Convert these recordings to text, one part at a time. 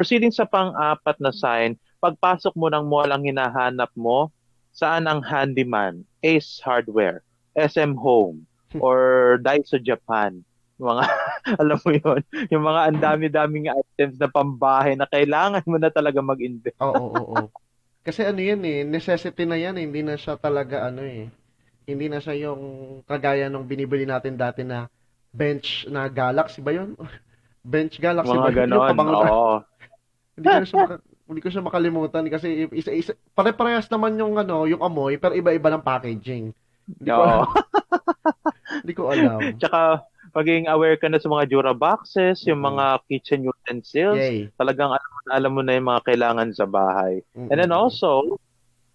Proceeding sa pang-apat na sign, pagpasok mo ng mall ang hinahanap mo, saan ang handyman? Ace Hardware, SM Home, or Daiso Japan. Mga, alam mo yon, yung mga ang dami-daming items na pambahay na kailangan mo na talaga mag-invest. Oo, oo, oo. Kasi ano yan eh, necessity na yan eh, hindi na siya talaga ano eh. Hindi na siya yung kagaya nung binibili natin dati na bench na Galaxy ba yun? Bench Galaxy Mga ba yun? Yung ganon, pabango na. oo. Hindi ko siya makalimutan kasi isa-isa pare-parehas naman yung ano, yung amoy pero iba-iba ng packaging. Hindi ko Oo. hindi ko alam. Tsaka, maging aware ka na sa mga Jura boxes, yung Mm. mga kitchen utensils, Yay. talagang alam mo na yung mga kailangan sa bahay. And then Mm. also,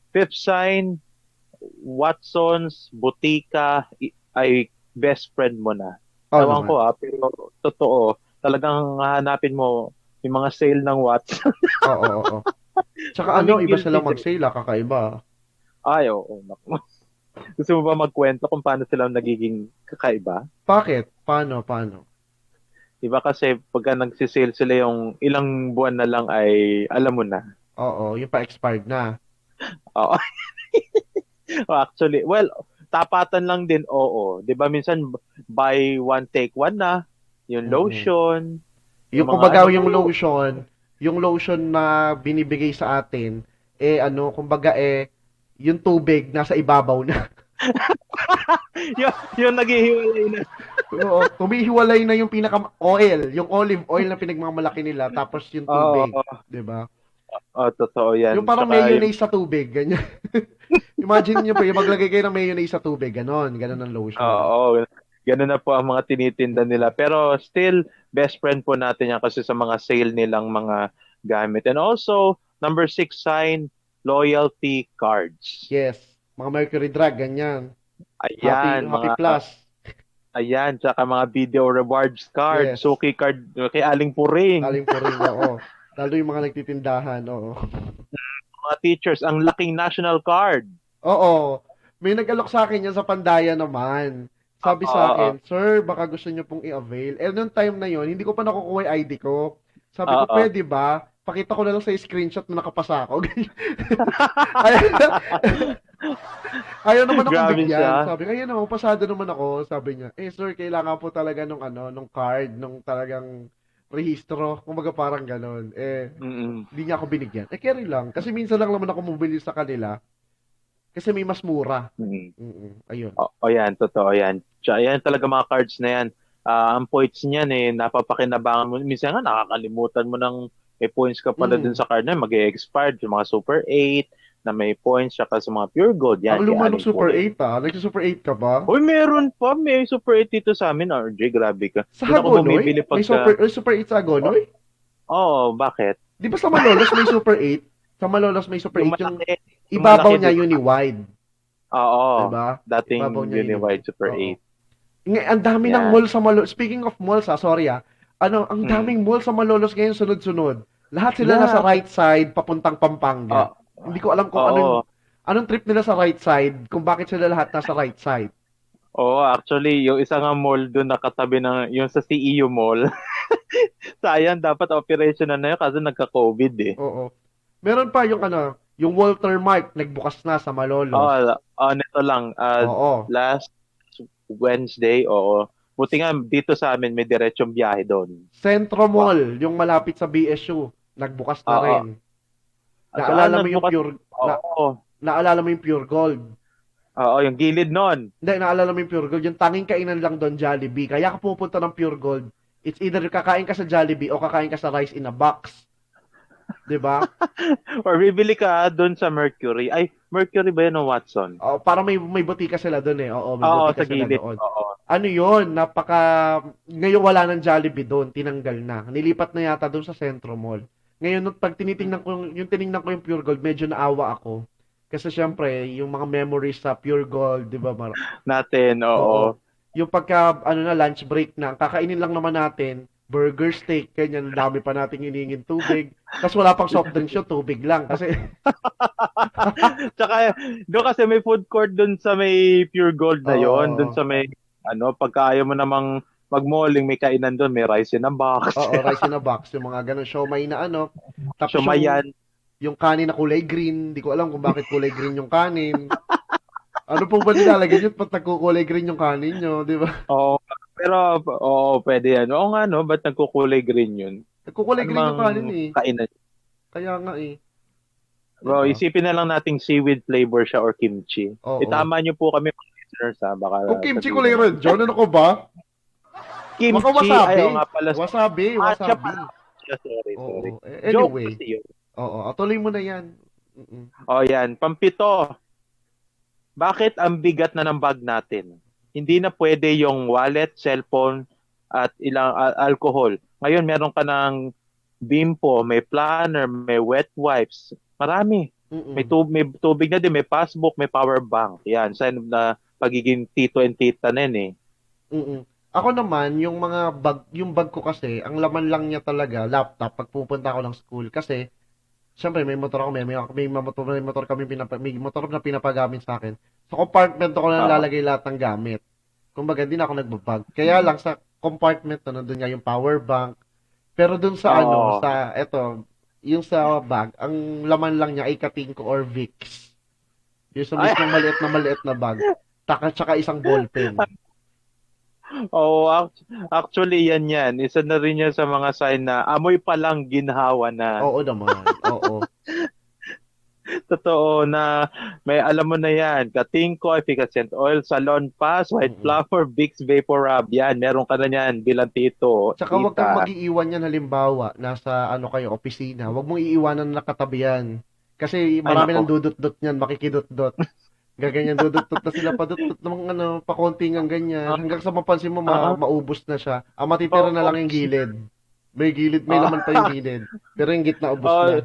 fifth sign, Watson's, Botica, ay best friend mo na. Oo Ewan naman. ko pero totoo, talagang hahanapin mo yung mga sale ng Watson. Oo, oo, oo. Tsaka ano, Kaming iba guilty silang din. mag-sale, kakaiba. Ay, oo. Naku. Gusto mo ba magkwento kung paano sila nagiging kakaiba? Bakit? Paano? Iba kasi pagka nagsisale sila yung ilang buwan na lang ay alam mo na. Oo, yung pa-expired na. Oo. Actually, well, tapatan lang din, oo. 'Di ba minsan buy one take one na, yung Mm. lotion, yung Yung mga kumbaga ano, pero yung lotion na binibigay sa atin, eh ano, kumbaga eh, yung tubig nasa ibabaw na. yung naghihiwalay na. Oo, humihiwalay na yung pinaka oil, yung olive oil na pinagmamalaki nila, tapos yung tubig, Oo, 'di ba? oh, totoo yan. Yung parang Tsaka yung, mayonnaise sa tubig, ganyan. Imagine niyo po, yung maglagay kayo ng mayonnaise sa tubig, ganon ang lotion. oo, ganun na po ang mga tinitinda nila. Pero still, best friend po natin yan kasi sa mga sale nilang mga gamit. And also, number six sign, loyalty cards. Yes, mga Mercury Drug, ganyan. Happy Ayan, Happy mga, Plus. tsaka mga video rewards card, Yes. suki card kay Aling Puring. Aling puring, oo. Lalo yung mga nagtitindahan, oo. Mga teachers, ang laking national card. Oo. May nag-alok sa akin yan sa Pandaya naman. Sabi sa Oo, akin, Sir, baka gusto niyo pong i-avail. Eh, noong time na yon, hindi ko pa nakukuha yung ID ko. Sabi ko, oo. pwede ba? Pakita ko na lang sa screenshot na nakapasa ako. Ayaw, ayaw naman akong Grabe bigyan. siya. Sabi ko, ayan naman, pasado naman ako. Sabi niya, eh sir, kailangan po talaga nung ano, nung card, nung talagang rehistro. Kumbaga parang ganon. Eh, Mm-mm. hindi niya ako binigyan. Eh, carry lang. Kasi minsan lang naman ako bumili sa kanila. Kasi may mas mura. Mm. Ayun. O yan, totoo yan. Tsaka yan talaga mga cards na yan. Ang points niyan napapakinabangan mo. Minsan nga nakakalimutan mo ng may points ka pala dun Mm. sa card na mag-e-expired. Yung mga Super 8 na may points, tsaka sa mga Pure Gold. Ang Yan, kay luma ng Aling Super Puring. 8 ah. Nagsa-Super 8 ka ba? Uy, meron pa. May Super 8 dito sa amin, RJ. Grabe ka. Sa Doon ako Hagonoy? bumibili May Super 8 sa Oh, Hagonoy? bakit? Di ba sa Malolos may Super 8? Sa Malolos may Super Yung 8. Yung malaki. Yung ibabaw malaki, niya di ba? uni-wide. Di Oo. ba? Ibabaw Dating niya uni-wide. Uniwide Super Oo. 8. Ang dami ng Yan. mall sa Malolos. Speaking of malls ah, sorry ah. Ano, ang Mm. daming mall sa Malolos ngayon sunod-sunod. Lahat sila nasa Yeah. right side papuntang Pampanga. Oh, Hindi ko alam kung oo. anong trip nila sa right side, kung bakit sila lahat nasa right side. Oo, actually, yung isa nga mall doon nakatabi ng, yung sa CEU Mall. Sayang, dapat operation na yun kasi nagka-COVID eh. Oo. Meron pa yung ano, yung Walter Mart nagbukas na sa Oo, Malolos. nito lang, Oo. last Wednesday, oo. Buti nga dito sa amin may diretsong biyahe doon. Centro Wow. Mall, yung malapit sa BSU, nagbukas na Oo. rin. At saka Naalala mo yung nagbukas, pure oo. naalala mo yung Pure Gold. Oo, yung gilid noon. Hindi, naalala mo yung Pure Gold. Yung tanging kainan lang doon, Jollibee. Kaya ka pupunta ng Pure Gold, it's either kakain ka sa Jollibee o kakain ka sa rice in a box. 'Di ba? Or bibili ka doon sa Mercury. Ay, Mercury ba yun o Watson? O, para may butika sila doon eh. Oo, may Oo, butika sa sila gilid. doon. Oo. Ano yon, ngayon wala ng Jollibee doon, tinanggal na. Nilipat na yata doon sa Centro Mall. Ngayon, pag tinitingnan ko tiningnan ko yung Pure Gold, medyo naawa ako. Kasi syempre, yung mga memories sa Pure Gold, 'di ba? Natin, Oo. oo. Yung pagka ano na lunch break na, kakainin lang naman natin burger steak, ganyan, ang dami pa nating hiningin tubig. Tapos wala pang soft drinks yun, tubig lang. Kasi, Tsaka, doon kasi may food court doon sa may Pure Gold na yon, doon oo, sa may, pagka ayaw mo namang Mag-malling, may kainan doon, may rice in a box. Oo, rice in a box, yung mga ganun, siomai na ano. Tapos Shumayan. yung kanin na kulay green, di ko alam kung bakit kulay green yung kanin. Ano po ba nilalagay nyo pag nagkukulay green yung kanin nyo, di ba? Oo, pero oo, pwede yan. Oo nga, no? Ba't nagkukulay green yun? Nagkukulay Ano green mang yung kanin eh. kainan? Kaya nga eh, di Well, ba? isipin na lang nating seaweed flavor siya or kimchi. Oo. Itama niyo po kami mga listeners ha, baka Kung kimchi sabihin kulay naman. red, John, ano ko ba? Baka Kimchi, ay wasabi. oo nga pala. Wasabi, Matcha wasabi. pala. Sorry, Oo. sorry. Joke Anyway, kasi yun. oo. Tuloy mo na yan. Mm-mm. O yan, pampito. Bakit ang bigat na ng bag natin? Hindi na pwede yung wallet, cellphone, at ilang alcohol. Ngayon, meron ka ng bimpo, may planner, may wet wipes. Marami. Mm-mm. May tubig na din, may passbook, may power bank. Yan, sign na pagiging tito and tita na yun eh. Mm. Ako naman, yung bag ko kasi, ang laman lang niya talaga, laptop, pag pupunta ako ng school. Kasi, syempre, may motor ako, may motor na pinapagamit sa akin. Sa compartment ko na Oo. lalagay lahat ng gamit. Kumbaga, hindi na ako nagbabag. Kaya lang, sa compartment na nandun nga yung power bank. Pero dun sa Oo. yung sa bag, ang laman lang niya ay Katingko or Vicks. Yung sa Ay, mismong maliit na bag. Tsaka isang ballpen. oh, actually yan. Isa na rin yan sa mga sign na amoy pa lang ginhawa na. Oo naman. Oo. Totoo na may alam mo na yan. Katingko, efficacent oil, salon pass, white Mm-mm. flour, Vicks Vapor Rub. Yan, meron ka na yan bilang tito, Tsaka wag kang tita. mag-iiwan yan halimbawa, nasa ano kayo, opisina. Wag mong iiwanan na nakatabi yan. Kasi Ay, marami nang nako. dudot-dot niyan, makikidot-dot. Gaganyan, dudot-dot na sila, padot-dot ng ano, pakonting ang ganyan. Ah, Hanggang sa mapansin mo, ah, maubos na siya. Ang matitira na oh, lang yung gilid. May gilid, may ah, laman pa yung gilid. Pero yung gitna, ubos oh, na.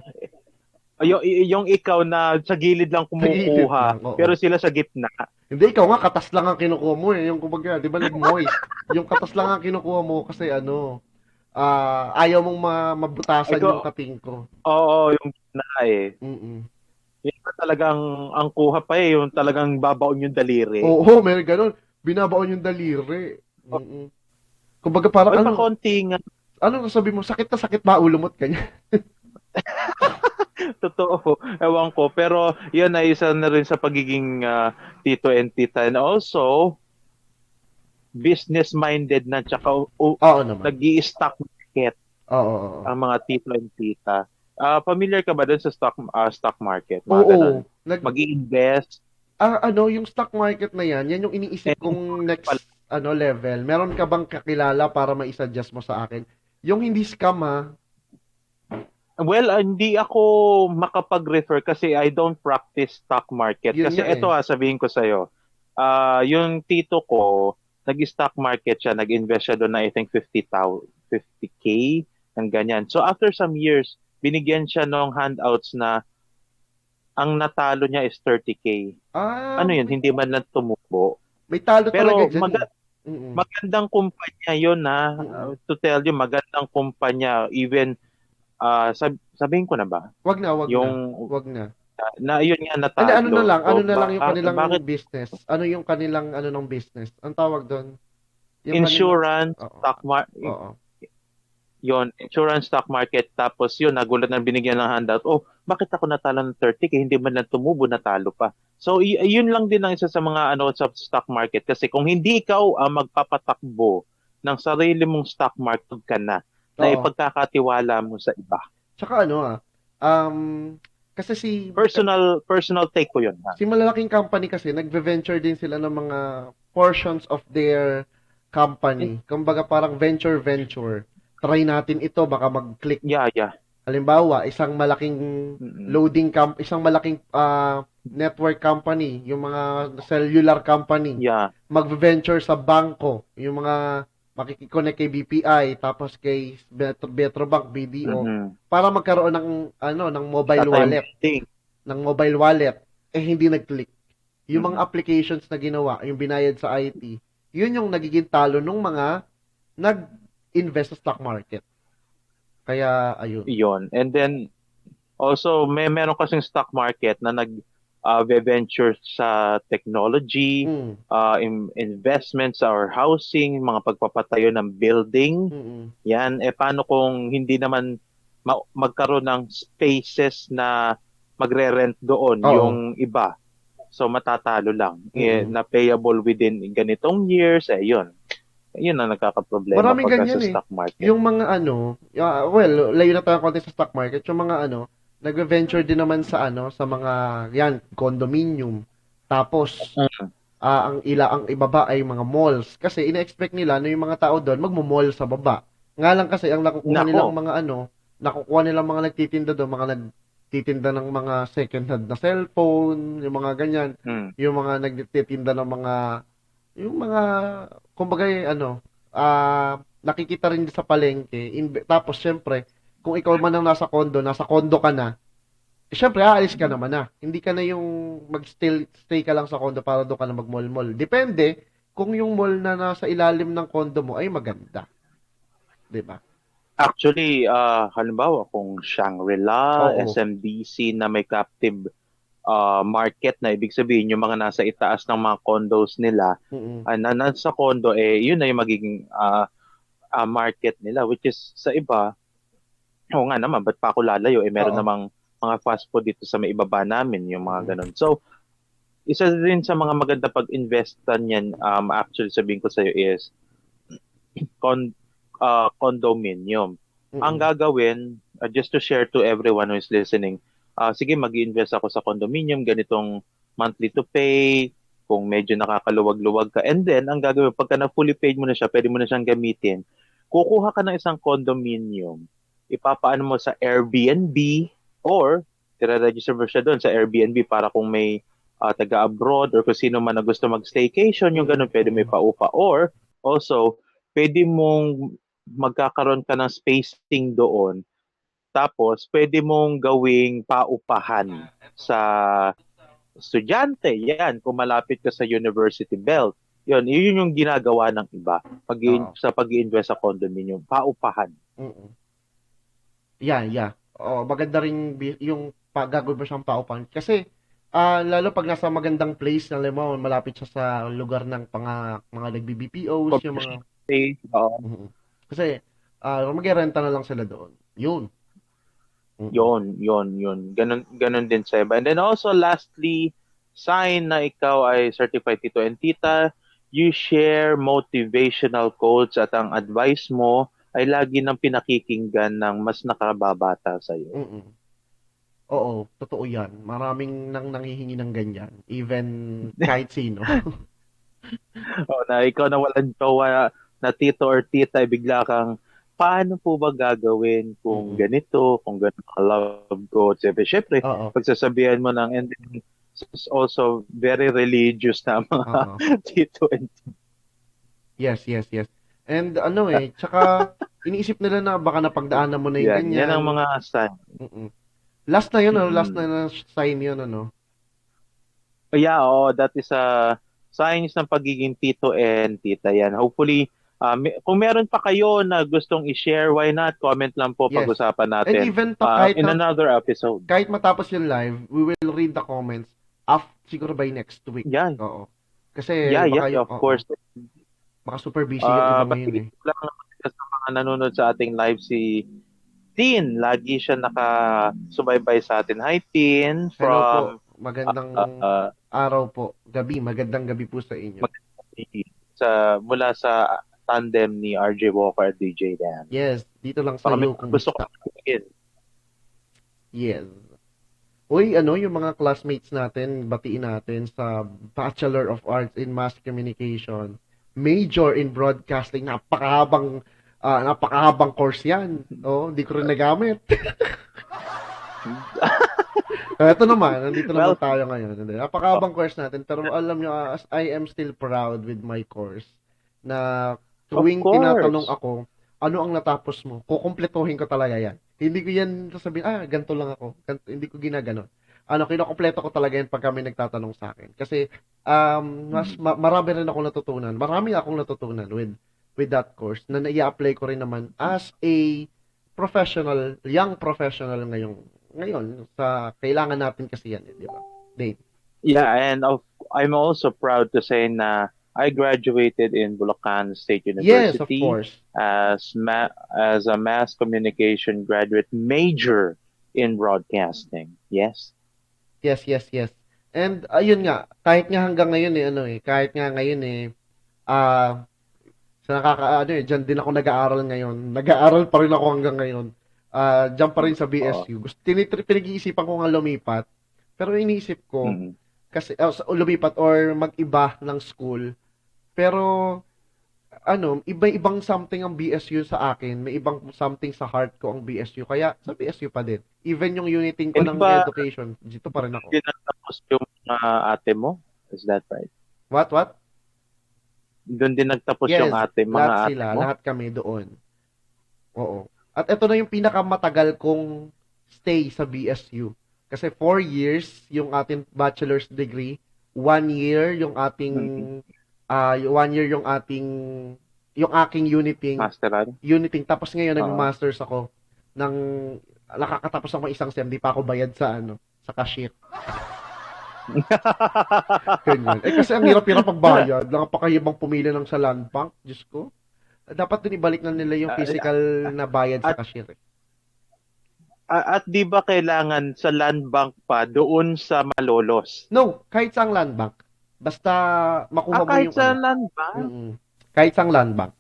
yung ikaw na sa gilid lang Sa gilid kumukuha, lang, oo. pero sila sa gitna. Hindi, ikaw nga, katas lang ang kinukuha mo eh. Yung kumbaga, di ba nag-moist? Yung katas lang ang kinukuha mo kasi ano, ayaw mong mabutasan Ikaw, yung kating ko. oo, yung gitna eh. Mm-mm. Yung talagang ang kuha pa eh, yung talagang babaon yung daliri. Oo, may ganun. Binabaon yung daliri. Mm-mm. Kumbaga parang Oy, pa ano, konti nga. ano sabi mo, sakit na sakit ba ulo mo't kanya? Totoo. Ewan ko. Pero yun ay isa na rin sa pagiging tito and tita. And also, business-minded na tsaka Oo naman. nag-i-stock market Oo, oo. ang mga tito and tita. Familiar ka ba dun sa stock market? Mga ganun. Oo. Mag-i-invest. Ano, yung stock market na yan yung iniisip And, kong next level. Meron ka bang kakilala para ma-suggest mo sa akin? Yung hindi scam ha. well, hindi ako makapag-refer kasi I don't practice stock market. Yun Kasi nga eh. eto sabihin ko sa'yo. Yung tito ko, nag-stock market siya, nag-invest siya doon na I think 50K, ng ganyan. So after some years, binigyan siya ng handouts na ang natalo niya is 30K. Ah, Ano yun, hindi man lang tumubo. may talo talaga Pero dyan eh. Mm-mm. magandang kumpanya yun Mm-mm. to tell you, magandang kumpanya. Even, sabihin ko na ba? Wag na, wag na. Yung, Wag na. yun nga Ano natalo. na lang yung kanilang Bakit business? Ano yung kanilang ng business? Ang tawag doon? Yung kanilang insurance, Oo. stock market, Oo. yon insurance stock market, tapos yun, nagulat na binigyan ng handout, oh, bakit ako natalo ng 30K, hindi man lang tumubo, natalo pa. So, yun lang din ang isa sa mga sa stock market. Kasi kung hindi ikaw ang magpapatakbo ng sarili mong stock market ka na Oo. ipagkakatiwala mo sa iba. Tsaka kasi Personal take ko yun. Ha? si malalaking company kasi, nagve-venture din sila ng mga portions of their company. Kumbaga parang venture. Try natin ito, baka mag-click. Yeah. Halimbawa, isang malaking Mm-mm. isang malaking network company, yung mga cellular company, Yeah. magve-venture sa bangko, yung mga makikiconnect kay BPI, tapos kay Metrobank, BDO, Mm-mm. para magkaroon ng mobile Tatay wallet, meeting. hindi nag-click. Yung mga Mm-mm. applications na ginawa, yung binayad sa IT, yun yung nagiging talo ng mga nag-invest sa stock market. Kaya, ayun. Yun. And then, also, meron kasing stock market na venture sa technology, Mm. investment sa our housing, mga pagpapatayo ng building. Mm. Yan, paano kung hindi naman magkaroon ng spaces na magre-rent doon Oo. yung iba? So matatalo lang. Mm. Na payable within ganitong years, yun. Yun ang nagkakaproblema Maraming pagka sa ganyan eh. stock market. Yung mga ano, well, layo na tayo konti sa stock market, yung mga ano, nag-venture din naman sa ano, sa mga yan, condominium. Tapos Mm. ang ibaba ay mga malls kasi ina-expect nila na yung mga tao doon magmo-mall sa baba. Nga lang kasi ang nakukuha nilang Nako. mga ano, nakukuha nilang mga nagtitinda doon, mga nagtitinda ng mga second hand na cellphone, yung mga ganyan, Mm. yung mga nagtitinda ng mga yung mga kumbaga ano, nakikita rin sa palengke. Tapos syempre, kung ikaw man ang nasa condo ka na, syempre, aalis ka naman na. Hindi ka na yung stay ka lang sa condo para doon ka na mag-mall-mall. Depende kung yung mall na nasa ilalim ng condo mo ay maganda. 'Di ba? Actually, halimbawa kung Shangri-La, Oo. SMDC na may captive market na ibig sabihin yung mga nasa itaas ng mga condos nila, Mm. na nasa condo, yun na yung magiging market nila, which is sa iba, oo nga naman, ba't pa ako lalayo? Meron Oo. namang mga fast food dito sa may ibaba namin, yung mga Mm. ganun. So, isa din sa mga maganda pag-investan yan, actually sabihin ko sa'yo is con condominium. Ang Mm. gagawin, just to share to everyone who is listening, sige, mag-invest ako sa condominium, ganitong monthly to pay, kung medyo nakakaluwag-luwag ka. And then, ang gagawin, pagka na fully paid mo na siya, pwede mo na siyang gamitin, kukuha ka ng isang condominium, ipapaano mo sa Airbnb, or tira-register mo siya doon sa Airbnb para kung may taga-abroad or kung sino man na gusto mag-staycation, yung Mm. ganun, pwede may Mm. paupa. Or, also, pwede mong magkakaroon ka ng spacing doon. Tapos, pwede mong gawing paupahan sa estudyante. Yan, kung malapit ka sa university belt. Yun yung ginagawa ng iba Oo. sa pag-i-invest sa condominium, paupahan. Mm. Yeah, yeah. Oo, maganda rin yung gagawin mo siyang paupahan. Kasi, lalo pag nasa magandang place, alam mo, malapit siya sa lugar ng mga nagbi-BPOs, yung mga Commercial space, mm. Kasi, mag-renta na lang sila doon. Yun. Mm. yun. Ganun din sa iba. And then also, lastly, sign na ikaw ay certified tito and tita, you share motivational quotes at ang advice mo ay lagi nang pinakikinggan ng mas nakababata sa'yo. Mm. Oo, totoo 'yan. Maraming nanghihingi ng ganyan, even kahit sino. O, na ikaw na walang jowa na tito or tita, bigla kang, paano po ba gagawin kung Mm. ganito, kung ganito ka love ko? Siyempre, Oo, pagsasabihan mo ng, and then, it's also very religious na mga oo. tito and Yes, yes, yes. And ano, tsaka iniisip nila na baka napagdaanan mo na yung yan ang ganyan. mga sign. Mm. Last na 'yun, ano, last Mm-mm. na sign 'yun, ano. Yeah, that is a signs ng pagiging tito and tita yan. Hopefully, kung meron pa kayo na gustong i-share, why not? Comment lang po, Yes. pag-usapan And natin even in another episode. kahit matapos yung live, we will read the comments siguro by next week. Yan. Oo. Kasi Yeah, baka yung of course. baka super busy yung iba ngayon Balik eh. lang sa mga nanonood sa ating live, si Tin. Lagi siya nakasubaybay sa atin. Hi, Tin, Hello po. from Magandang uh, araw po. Magandang gabi po sa inyo. mula sa tandem ni RJ Walker at DJ Dan. Yes, dito lang sa Baka may iyo kung gusto ko basta. sabihin. Yes. Uy, ano yung mga classmates natin, batiin natin sa Bachelor of Arts in Mass Communication, major in broadcasting, napakahabang course 'yan. Oh, hindi ko rin nagamit. Ito naman, nandito Well, naman tayo ngayon. Napakahabang course natin, pero alam nyo, as I am still proud with my course, na of tuwing tinatanong course. ako, ano ang natapos mo? Kukumpletuhin ko talaga yan. Hindi ko yan sasabihin, ganito lang ako. Hindi ko ginaganon. Kinukumpleto ko talaga yan pag kami nagtatanong sa akin. Kasi, marami rin akong natutunan. Marami akong natutunan with that course na nai-apply ko rin naman as a young professional ngayon sa kailangan natin kasi yan, di ba? Dave. Yeah, and I'm also proud to say na I graduated in Bulacan State Yes, of University course. as a mass communication graduate major in broadcasting. Yes. Yes, yes, yes. And ayun nga, kahit nga hanggang ngayon kahit nga ngayon ah sa nakakaano diyan din ako nag-aaral ngayon. Nag-aaral pa rin ako hanggang ngayon. Diyan pa rin sa Oo. BSU. Pinag-iisipan ko nga lumipat. Pero iniisip ko, Mm. kasi lumipat or mag-iba ng school. Pero iba-ibang something ang BSU sa akin. May ibang something sa heart ko ang BSU. Kaya sa BSU pa din. Even yung uniting ko Hindi ng ba education, dito pa rin ako. din nagtapos yung ate mo? Is that right? What, what? Doon din nagtapos yung Yes, mga lahat ate sila, mo? lahat kami doon. Oo. At ito na yung pinakamatagal kong stay sa BSU. Kasi 4 years yung ating bachelor's degree, 1 year yung ating Mm. 1 year yung aking Masteral? uniting tapos ngayon Oo. nag-masters ako ng nakakatapos ako ng isang sem, di pa ako bayad sa sa cashier. Ganyan. Kasi ang hirap-hirap magbayad. Nakapakahibang pumili ng sa land bank. Diyos ko. Dapat din ibalik na nila yung Ah, physical na bayad sa at cashier. at 'di ba kailangan sa land bank pa doon sa Malolos? No, kahit sa land bank. Basta makuha mo Kahit yung sa land bank? mm, kahit sa land bank.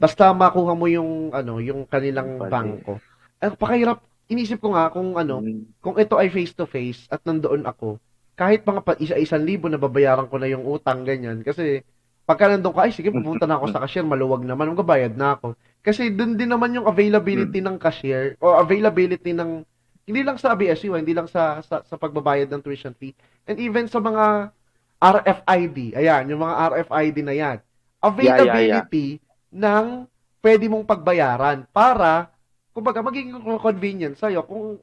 Basta makuha mo yung yung Yun kanilang pala eh. bangko. Ang pakahirap, inisip ko nga kung Mm. kung ito ay face to face at nandoon ako, kahit mga isa-isang libo na babayaran ko na yung utang, ganyan. Kasi pagka nandun ka, ay sige, pupunta na ako sa cashier, maluwag naman, magbabayad na ako. Kasi dun din naman yung availability Mm. ng cashier o availability ng hindi lang sa BSU, hindi lang sa pagbabayad ng tuition fee. And even sa mga RFID, ayan, yung mga RFID na yan. Yeah, yeah, yeah. Availability ng pwede mong pagbayaran para kumbaga maging convenient sa'yo kung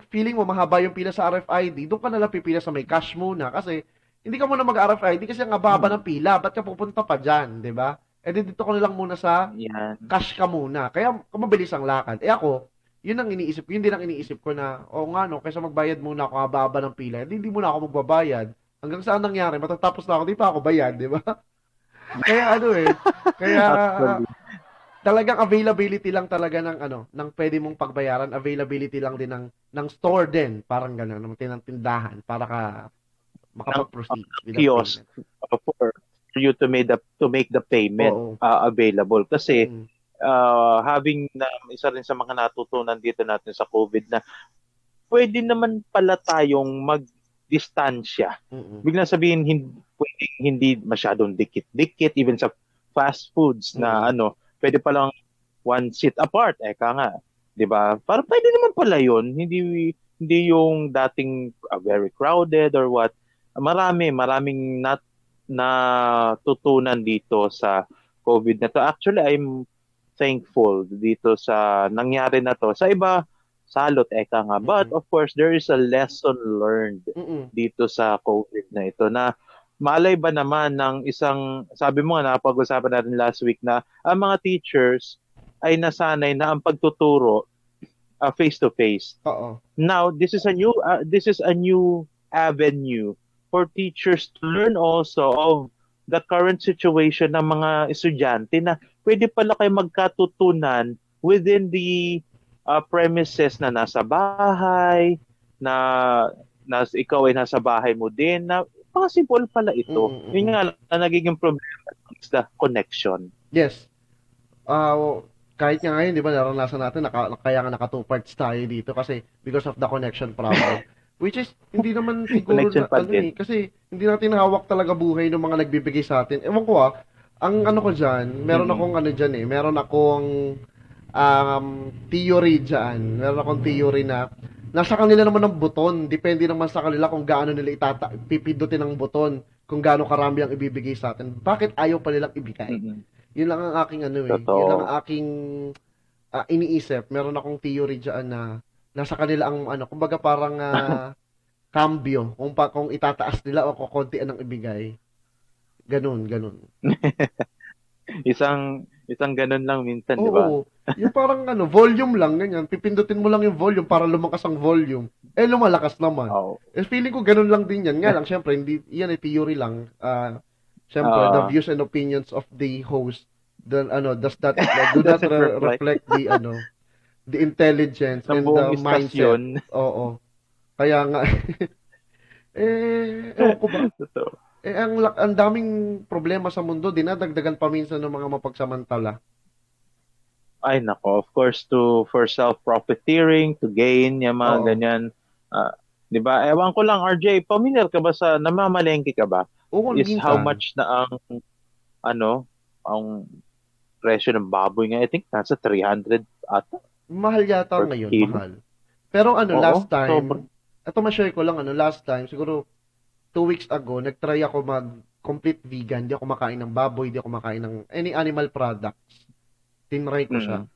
feeling mo mahaba yung pila sa RFID, doon ka nalang pipila sa may cash muna kasi hindi ka muna mag-RFID kasi ang haba ng Mm. pila, ba't ka pupunta pa dyan, di ba? Eh di dito ko na lang muna sa Yan. cash ka muna. Kaya mabilis ang lakad. Eh ako, yun din ang iniisip ko na, o nga no, kaysa magbayad muna ako haba ng pila, hindi muna ako magbabayad. Hanggang saan nangyari, matatapos na ako, di pa ako bayad, di ba? Kaya kaya Actually. talagang availability lang talaga ng ng pwede mong pagbayaran, availability lang din ng store din, parang gano'n, ng tindahan para ka ng makapag-proceed with the kiosk payment. for you to make the payment Oo. available kasi Mm. having na isa rin sa mga natutunan dito natin sa COVID na pwede naman pala tayong magdistansya. Mm. Biglang sabihin pwedeng hindi masyadong dikit-dikit even sa fast foods na Mm. pwede palang one seat apart eka nga, 'di ba? Para pwede naman pala 'yon, hindi yung dating very crowded or what. Maraming natutunan dito sa COVID na to. Actually, I'm thankful dito sa nangyari na to. Sa iba, salot eka nga. But Mm. of course, there is a lesson learned Mm. dito sa COVID na ito na malay ba naman ng isang, sabi mo nga, napag-usapan natin last week na ang mga teachers ay nasanay na ang pagtuturo face to face. Oo. Now, this is a new avenue for teachers to learn also of the current situation ng mga estudyante na pwede pala kayo magkatutunan within the premises na nasa bahay, na ikaw ay nasa bahay mo din, na possible pala Mm. ito. Yun Mm. nga lang, na nagiging problema is the connection. Yes. Ah, kahit nga ngayon, 'di ba, naranasan natin kaya nga naka two parts tayo dito kasi because of the connection problem. Which is hindi naman siguro Connection na pa din. kasi hindi natin hawak talaga buhay ng mga nagbibigay sa atin. Ewan ko ang ko diyan, meron Mm-mm. akong diyan meron akong theory diyan. Meron akong theory na nasa kanila naman ang buton. Depende naman sa kanila kung gaano nila pipindutin ang buton, kung gaano karami ang ibibigay sa atin. Bakit ayaw pa nilang ibigay? Mm-mm. Yun lang ang aking yun lang ang Totoo. aking iniisip. Meron akong theory diyan na nasa kanila ang kumbaga parang cambio kung itataas nila o kokontian ang ibigay. Ganun, ganun. Isang ganun lang minsan, di ba? Oo. Yung parang volume lang ganyan. Pipindutin mo lang yung volume para lumakas ang volume. lumalakas naman. Oh. Feeling ko ganun lang din yan. Nga lang, syempre, hindi, yan ay theory lang. Syempre, the Uh, views and opinions of the host, do not doesn't reflect reflect the intelligence ng and buong the mindset. istasyon. Oo. Kaya nga, ewan ko ba? Totoo. Ang daming problema sa mundo, dinadagdagan pa minsan ng mga mapagsamantala. Ay nako, of course for self-profiteering, to gain, yung mga Oo. ganyan. Ah, 'Di ba? Ewan ko lang, RJ, familiar ka ba sa namamalengke ka ba? Oo, Is how minsan. much na ang ano, ang presyo ng baboy nga, I think nasa 300 ata Mahal yata per ngayon, kilo. mahal. Pero Oo, last sobrang. time, ito ma-share ko lang, last time, siguro 2 weeks ago, nag-try ako mag-complete vegan. Di ako makain ng baboy, di ako makain ng any animal products. Tinry ko siya. Mm.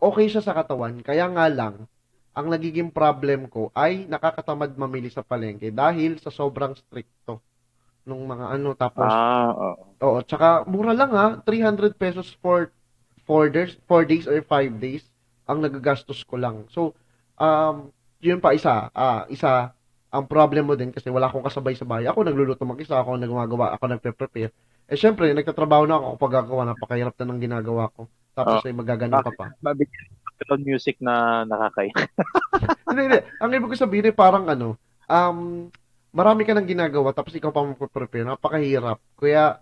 Okay siya sa katawan, kaya nga lang, ang nagiging problem ko ay nakakatamad mamili sa palengke dahil sa sobrang stricto nung mga tapos, Oo. oo, tsaka mura lang ha, 300 pesos for 4 days or 5 days ang nagagastos ko lang. So, yun pa isa, ang problem mo din kasi wala akong kasabay sa bahay. Ako nagluluto mag-isa, ako nagmagawa, ako nagpe-prepare. Syempre, nagtatrabaho na ako kapag gagawa, napakahirap na ng ginagawa ko. Tapos Oh, ay magaganon ka bakit pa. mabigyan background music na nakakaya? Hindi, hindi. Ang ibig ko sabihin ay parang marami ka nang ginagawa tapos ikaw pa magpe-prepare. Napakahirap. Kaya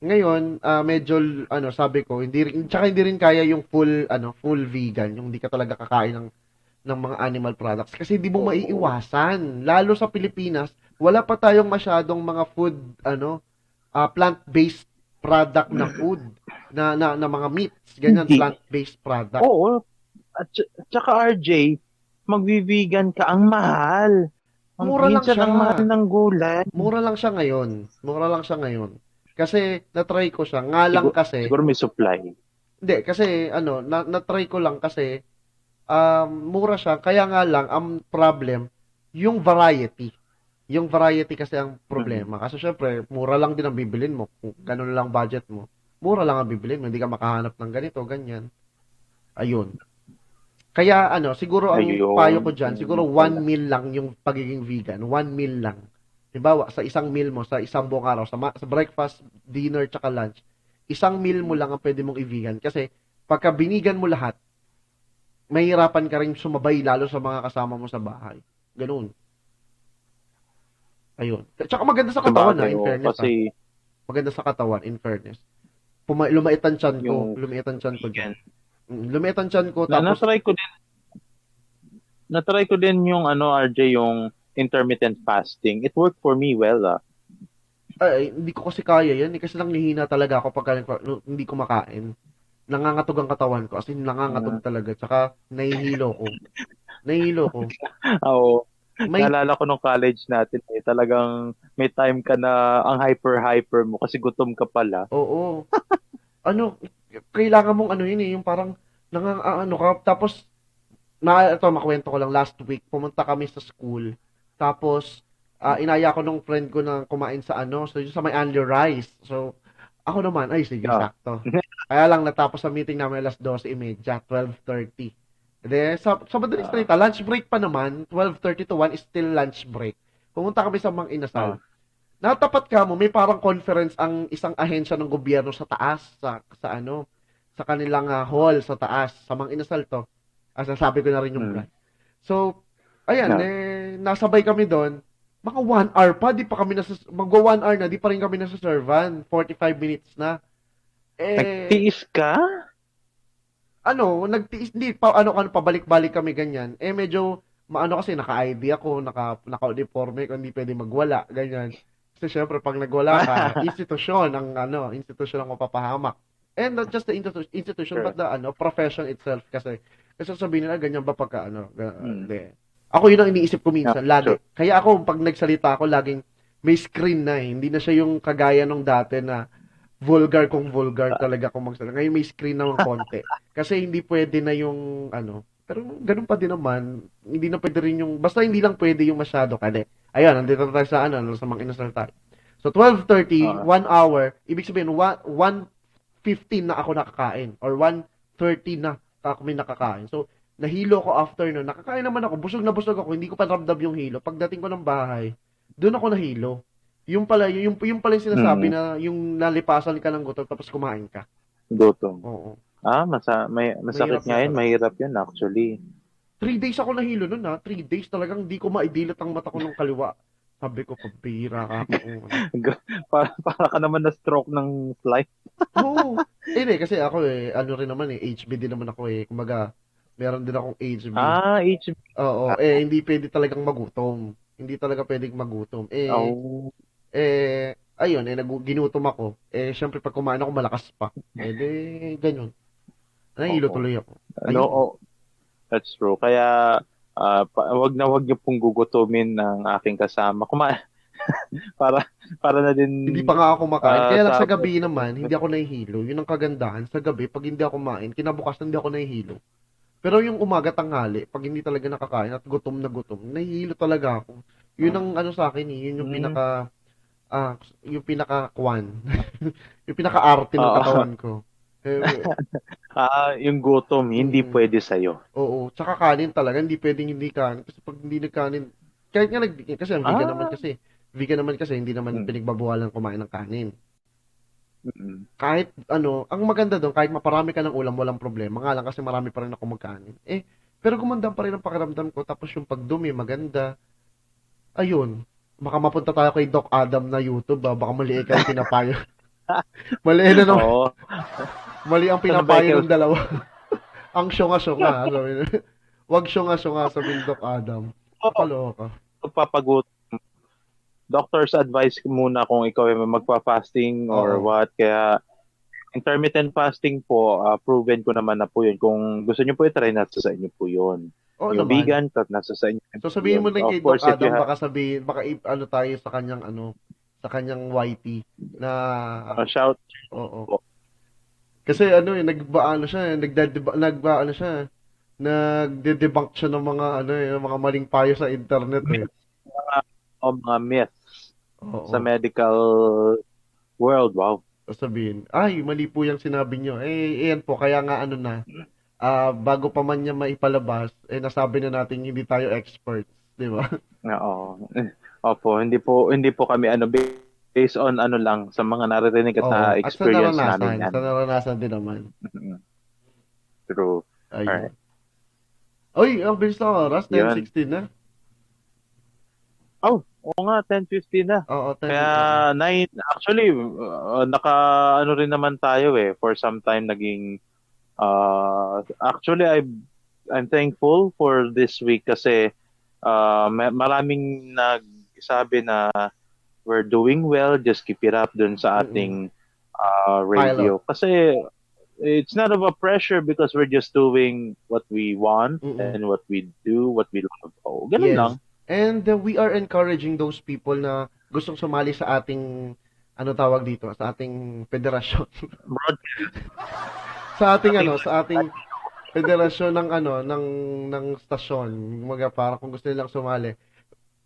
ngayon, medyo sabi ko, hindi rin kaya yung full vegan, yung hindi ka talaga kakain ng mga animal products kasi hindi mo Oo. maiiwasan. Lalo sa Pilipinas, wala pa tayong masyadong mga food plant-based product na food na mga meats, ganyan Hindi. plant-based product. Oo. Tsaka RJ, magvi-vegan ka, ang mahal. Mura lang Minsan siya. ang mahal ng gulay. Mura lang siya ngayon. Mura lang siya ngayon. Kasi na-try ko siya. Nga lang Siguro, kasi, siguro may supply. hindi, kasi na-try ko lang kasi mura siya. Kaya nga lang, ang problem, yung variety. Yung variety kasi ang Mm. problema. Kasi syempre, mura lang din ang bibilin mo. Kung ganun lang budget mo, mura lang ang bibilin mo. Hindi ka makahanap ng ganito, ganyan. Ayun. Kaya siguro ang payo ko Ayun. diyan, Yun siguro lang one pala. meal lang yung pagiging vegan, one meal lang. Halimbawa, sa isang meal mo, sa isang buong araw, sa breakfast, dinner, tsaka lunch, isang meal mo lang ang pwede mong i-vegan. Kasi, pagka binigan mo lahat, mahirapan ka rin sumabay lalo sa mga kasama mo sa bahay. Ganun. Ayun. Tsaka maganda sa katawan Sabagay, in oo. fairness Kasi Maganda sa katawan, in fairness. Lumait ang tiyan ko. yung Lumait ang tiyan ko dyan. vegan. Lumait ang tiyan ko, Na tapos, natry ko din yung RJ, yung intermittent fasting. It worked for me well, ah. hindi ko kasi kaya yan. Kasi nanghihina talaga ako pagka hindi ko makain. Nangangatog ang katawan ko. As in, nangangatog Uh, talaga. Tsaka, nahihilo ko. Nahihilo ko. Oo. May, Naalala ko nung college natin, talagang may time ka na ang hyper-hyper mo kasi gutom ka pala. oo. Ano, kailangan mong yun yung parang, ka. Tapos, ito, makwento ko lang, last week, pumunta kami sa school. Tapos, inaya ko nung friend ko na kumain sa may Anli Rice. So, ako naman, ay, sige, Ah. sakto. Kaya lang, natapos sa meeting namin alas 12:30, 12:30. Then, sa madaling Ah. salita, lunch break pa naman, 12:30 to 1 is still lunch break. Pumunta kami sa Mang Inasal. Ah. Natapat ka mo, may parang conference ang isang ahensya ng gobyerno sa taas, sa kanilang hall sa taas, sa Mang Inasal to. Sasabi ko na rin yung Mm. brand. So, ayan, Ah. nasabay kami doon. Mga 1 hour pa, di pa kami magwa 1 hour na, di pa rin kami nasa-servan. 45 minutes na. Nagtiis ka? Nagtiis, di pa, pabalik-balik kami ganyan. Medyo, kasi naka-ID ako, naka-uniforme ko, hindi pwede magwala, ganyan. Kasi syempre, pag nagwala ka, institusyon ang mapapahamak. And not just the institution, Sure. but the, profession itself kasi. Kasi sabihin nila, ganyan ba pagka, Mm. hindi. Ako yun ang iniisip ko Yeah, minsan, lagi. sure. Kaya ako, pag nagsalita ako, laging may screen na eh. Hindi na siya yung kagaya nung dati na vulgar talaga kung magsalita. Ngayon may screen na ng konti. Kasi hindi pwede na yung pero ganun pa din naman, hindi na pwede rin yung, basta hindi lang pwede yung masyado kali. Ayun, nandito tayo sa sa mga inasal tayo. So 12:30, Ah. 1 hour, ibig sabihin 1:15 na ako nakakain or 1:30 na kami nakakain. So Nahilo ko after nun. Nakakain naman ako. Busog na busog ako. Hindi ko pa ramdam yung hilo. Pagdating ko ng bahay, doon ako nahilo. Yung pala yung sinasabi Mm. na yung nalipasan ka ng gutom tapos kumain ka. Gutom. Oo. Masakit Mahirap yun nga yun. talaga. Mahirap yun actually. 3 days ako nahilo nun ha. 3 days talagang di ko maidilat ang mata ko ng kaliwa. Sabi ko, pabira ka ako. Para ka naman na stroke ng flight. Oo. Kasi ako ano rin naman HB din naman ako Kumaga, meron din akong HB. HB. Oo, hindi pwede talagang magutom. Hindi talaga pwedeng magutom. Oh. Ayun, ginutom ako. Syempre pag kumain ako malakas pa. Ganyan. Nahilo Oo. tuloy ako. No, Ayun. that's true. Kaya wag niyo pong gugutumin ng aking kasama. Para para na Hindi din pa nga ako makain. Kaya lang sa sa gabi naman, hindi ako nahihilo. Yun ang kagandahan. Sa gabi, pag hindi ako kumain, kinabukasan hindi ako nahihilo. Pero yung umaga tanghali, pag hindi talaga nakakain at gutom na gutom, nahihilo talaga ako. Yun ang ano sa akin yun yung Mm. yung pinaka-kwan. Yung pinaka-arte ng Oo. katawan ko. Yung gutom hindi Mm, pwede sa iyo. oo. Tsaka kanin talaga, hindi pwedeng hindi kanin. Kasi pag hindi nagkanin, kahit nga kasi ang Ah. vegan naman kasi, hindi naman Mm. pinagbabawalan kumain ng kanin. Mm. Kahit ano, ang maganda doon, kahit maparami ka ng ulam, walang problema. Nga lang kasi marami pa rin ako magkanin. Pero gumanda pa rin ang pakiramdam ko. Tapos yung pagdumi, maganda. Ayun. Baka mapunta tayo kay Doc Adam na YouTube, Baka mali ka yung pinapayo. Mali na naman. Oo. Mali ang Sana ba pinapayo ng dalawa. Ang syunga-syunga. Sabi na. Wag syunga-syunga, sabi ni Doc Adam. Nakaloka. papagut doctor's advice muna kung ikaw ay magpa-fasting or Oo. what. Kaya intermittent fasting po, proven ko naman na po yun. Kung gusto niyo po i-try, nasa sa inyo po yun. Oo Yung naman. vegan, nasa sa inyo So po sabihin yun. mo din Of kay Doc course, if you Adam, have ano tayo sa kanyang YT na a shout oo. po. Kasi nagbaano siya, nagbaano siya, nagde-debunk siya ng mga ng mga maling payo sa internet O mga myths sa Oo. medical world. Wow. Sasabihin, ay, mali po yung sinabi nyo. Iyan po, kaya nga bago pa man niya maipalabas, nasabi na natin hindi tayo experts, di ba? Oo. Opo, hindi po kami based on ano lang sa mga naririnig at Oo. At na-experience namin yan. sa naranasan din naman. Mhm. True. Ayun. Alright. Oy, ang bilis na oras, Yun. 10:16 na. Oh, oo nga, 10:50 na. Oo, Kaya, oo. actually, naka, ano rin naman tayo for some time naging, actually, I'm thankful for this week kasi, maraming nagsabi na we're doing well, just keep it up dun sa Mm-mm. ating, Pilot. radio. Kasi, it's not of a pressure because we're just doing what we want Mm-mm. and what we do, what we love. Oh, ganun lang. Yes. And we are encouraging those people na gustong sumali sa ating tawag dito, sa ating federasyon. Sa ating federasyon ng stasyon. Mga para kung gusto nilang sumali.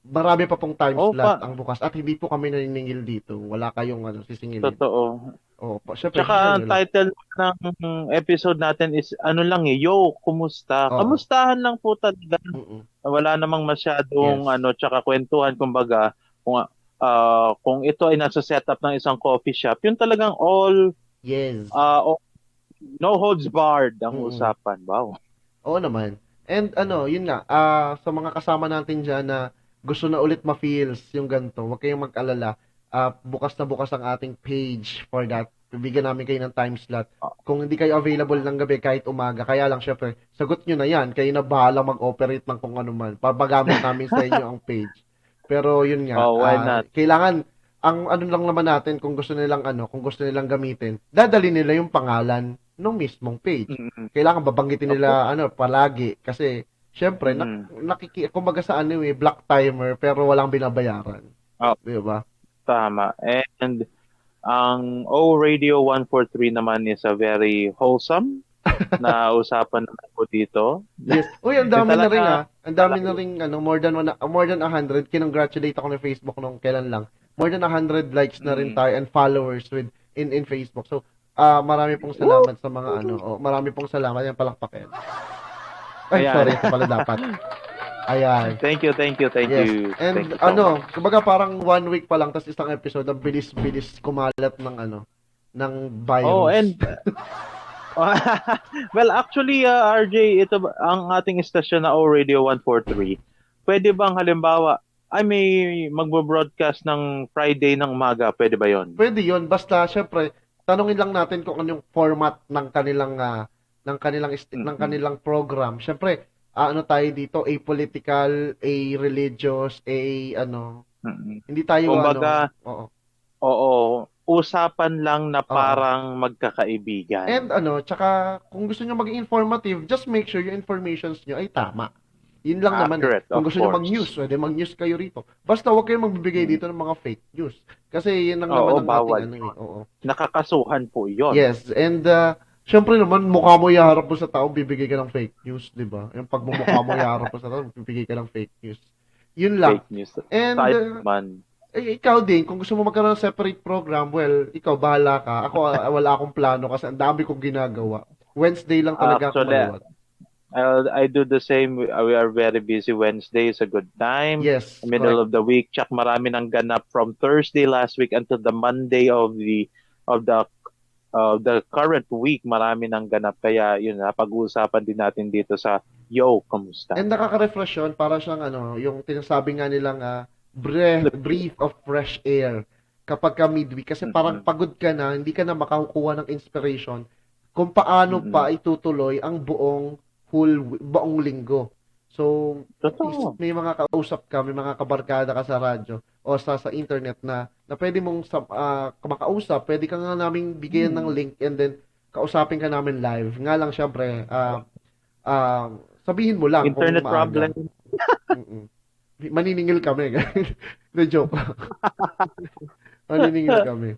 Marami pa pong time Oh, slot ang bukas at hindi po kami naniningil dito. Wala kayong sisingilin. totoo. Oo, syempre Tsaka sisingilin ang nyo lang. title ng episode natin is ano lang Yo, kumusta? Oo. Kamustahan lang po talaga. Mm-mm. Wala namang masyadong Yes. tsaka kwentuhan kumbaga kung ito ay nasa setup ng isang coffee shop, yun talagang Yes. no holds barred ang Mm-mm. usapan. Wow. Oo naman. And yun nga, sa mga kasama natin dyan na gusto na ulit ma-feels yung ganito, huwag kayong mag-alala. Bukas na bukas ang ating page for that. Bibigyan namin kayo ng time slot. Kung hindi kayo available ng gabi kahit umaga, kaya lang syempre, sagot nyo na yan. Kayo na bahala mag-operate ng kung ano man. Papagamit namin sa inyo ang page. Pero yun nga, Oh, why not? kailangan, ang ano lang naman natin, kung kung gusto nilang gamitin, dadali nila yung pangalan ng mismong page. Mm-mm. Kailangan babanggitin Opo. nila palagi kasi syempre kumbaga sa black timer pero walang binabayaran. Oh, 'Di ba? tama. And ang O Radio 143 naman is a very wholesome na usapan naman po dito. Yes. Uy, ang Yung dami na rin talaga, Ang dami na rin more than 100. Kinongratulate ako ni Facebook nung kailan lang. More than 100 likes na rin tayo and followers in Facebook. So, marami pong salamat sa mga marami pong salamat yung palakpakin. Ay, sorry, Ayan. ito pala dapat. Ayan. Thank you, thank you, thank Yes. you. Thank And you so much. kumbaga parang 1 week pa lang tas isang episode, ang bilis-bilis kumalat ng Oh, virus. and well, actually, RJ, ito ang ating istasyon na O Radio 143. Pwede bang halimbawa, ay may magbo-broadcast ng Friday ng umaga, pwede ba 'yon? Pwede 'yon basta syempre tanungin lang natin kung ano yung format ng Mm-mm. kanilang program. Syempre, ano tayo dito, apolitical, religious, Mm-mm. hindi tayo Kumbaga, oo. oo, usapan lang na Oo. parang magkakaibigan. And tsaka kung gusto niyo maging informative, just make sure yung informations niyo ay tama. Yun lang naman eh. Accurate, Kung of gusto niyo mag-news, course. pwede mag-news kayo rito. Basta huwag kayong magbibigay Mm. dito ng mga fake news. Kasi yun lang naman Oo, ang ating bawal ano eh. 'yun. Oo. Nakakasuhan po 'yon. Yes, and syempre naman mukha mo iharap mo sa tao, bibigay ka ng fake news, 'di ba? Yung pagmumukha mo iharap mo sa tao, bibigay ka ng fake news. Yun lang. Fake news. And Side man. ikaw din, kung gusto mo magkaroon ng separate program, well, ikaw bahala ka. Ako wala akong plano kasi ang dami kong ginagawa. Wednesday lang talaga ako Actually, maluwag. I do the same. We are very busy. Wednesday is a good time. Yes, Middle correct. of the week, tsak marami nang ganap from Thursday last week until the Monday of the the current week. Marami nang ganap. Kaya yun, pag-uusapan din natin dito sa Yo, kamusta? And nakaka-refresh yun, para siyang yung tinasabi nga nilang breath of fresh air kapag ka midweek. Kasi parang Mm-mm. pagod ka na, hindi ka na makakukuha ng inspiration kung paano Mm-mm. pa itutuloy ang buong linggo. So, at least Totoo. may mga kausap ka, may mga kabarkada ka sa radyo o sa internet na pwede mong makausap, pwede ka nga naming bigyan ng Hmm. link and then kausapin ka namin live. Nga lang syempre, ah, sabihin mo lang kung Internet maaga. problem. Mm. Maniningil kami. The joke. Maniningil kami.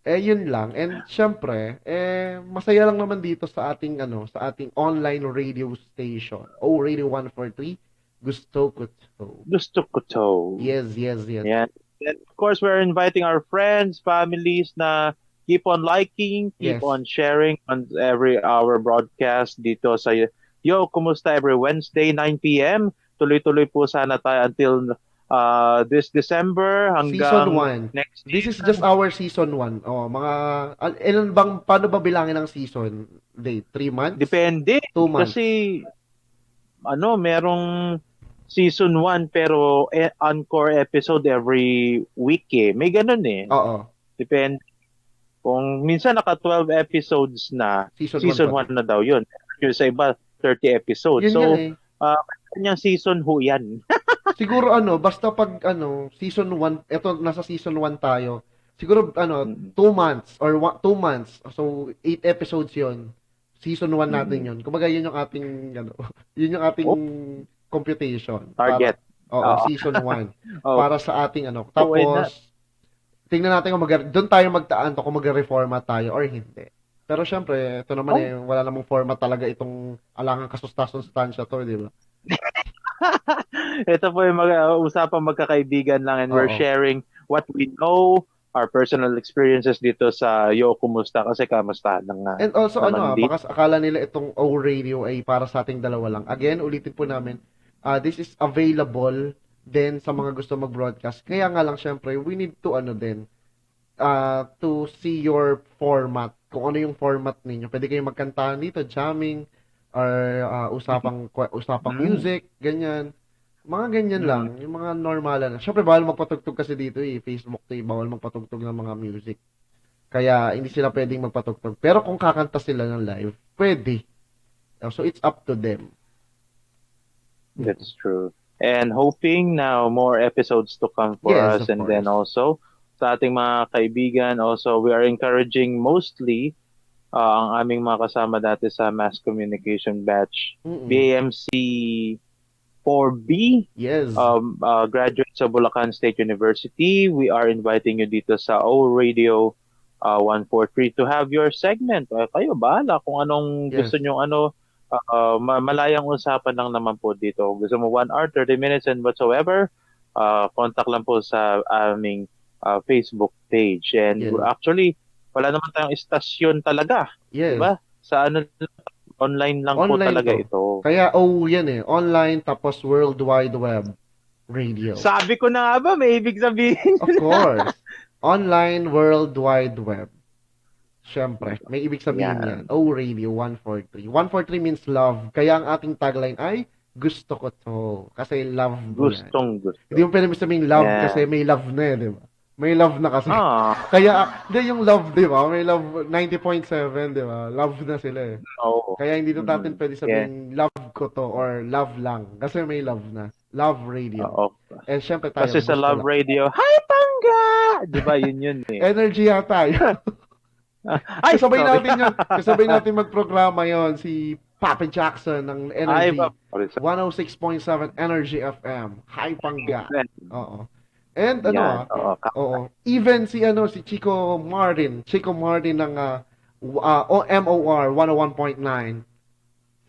Yun lang. And syempre, masaya lang naman dito sa ating online radio station. Oh, Radio 143. Gusto ko to. Gusto ko to. Yes, yes, yes. Yeah. And of course, we're inviting our friends, families na keep on liking, keep Yes. on sharing on every hour broadcast dito sa Yo, kumusta every Wednesday, 9 p.m. Tuloy-tuloy po sana tayo until this December Season hanggang 1. next This is year. just our season 1. Oh, paano ba bilangin ang season? Date? 3 months? Depende. 2 months? Kasi, merong season 1 pero encore episode every week eh. May ganun eh. Oo. Depende. Kung minsan naka 12 episodes na, Season 1 season pa 1 na daw yun. Yung sa iba, 30 episodes. Yun nga So, eh. kanyang season ho yan. Siguro basta pag season 1, eto nasa season 1 tayo. Siguro 2 months or 2 months. So 8 episodes 'yon. Season 1 natin 'yon. Kumbaga yun yung ating yun yung ating Oh, computation target. para Oo. season 1 Oh, para sa ating so why not? Tapos tingnan natin kung doon tayo magtaan kung magre-reformat tayo or hindi. Pero syempre, ito naman Oh. wala namang format talaga itong alangang kasustas sustansya to, di ba? Ito po yung usapang magkakaibigan lang and we're Oo. sharing what we know, our personal experiences dito sa Yo, kumusta? Kasi kamusta lang nga And also naman din. baka akala nila itong O Radio ay para sa ating dalawa lang. Again, ulitin po namin, this is available din sa mga gusto mag-broadcast. Kaya nga lang syempre, we need to to see your format. Kung ano yung format ninyo. Pwede kayong magkantahan dito, jamming or usapang Mm. music, ganyan. Mga ganyan lang, Mm. yung mga normalan. Syempre bawal magpatugtog kasi dito Facebook to bawal magpatugtog ng mga music. Kaya hindi sila pwedeng magpatugtog. Pero kung kakanta sila ng live, pwede. So it's up to them. That's true. And hoping now more episodes to come for Yes, us. of And then course. also, sa ating mga kaibigan, also we are encouraging mostly ang aming mga kasama dati sa Mass Communication Batch, Mm-mm. BAMC 4B, Yes. graduate sa Bulacan State University. We are inviting you dito sa O Radio 143 to have your segment. Kayo, bahala kung anong Yes. gusto nyo, malayang usapan lang naman po dito. Gusto mo 1 hour, 30 minutes and whatsoever, contact lang po sa aming Facebook page. And Yes. actually, wala naman tayong istasyon talaga. Yes. Diba? Sa Online lang po Online talaga to. ito. Kaya yan eh. Online tapos World Wide Web Radio. Sabi ko na nga ba, may ibig sabihin. Of course. Online World Wide Web. Siyempre, may ibig sabihin yan. Yan. Radio 143. 143 means love. Kaya ang ating tagline ay gusto ko to. Kasi love mo yan. Gusto. Hindi mo pwede sabihin love Yeah. kasi may love na eh, di ba? May love na kasi. Ah, Kaya, hindi yung love, di ba? May love 90.7, di ba? Love na sila eh. oo. Kaya hindi na natin pwede Yeah. sabihin love ko to or love lang. Kasi may love na. Love radio. Oo. Eh, syempre tayo. Kasi sa gusto Love lang. Radio, Hi Pangga! Di ba yun eh? Energy yata yun. Ay, Kasabay sorry. natin yun. Kasabay natin magprograma yon si Papa Jackson ng Ay, Energy. sorry. 106.7 Energy FM. Hi Pangga. Oo. And Yan, oo. oo. Even si Chico Martin ng MOR 101.9.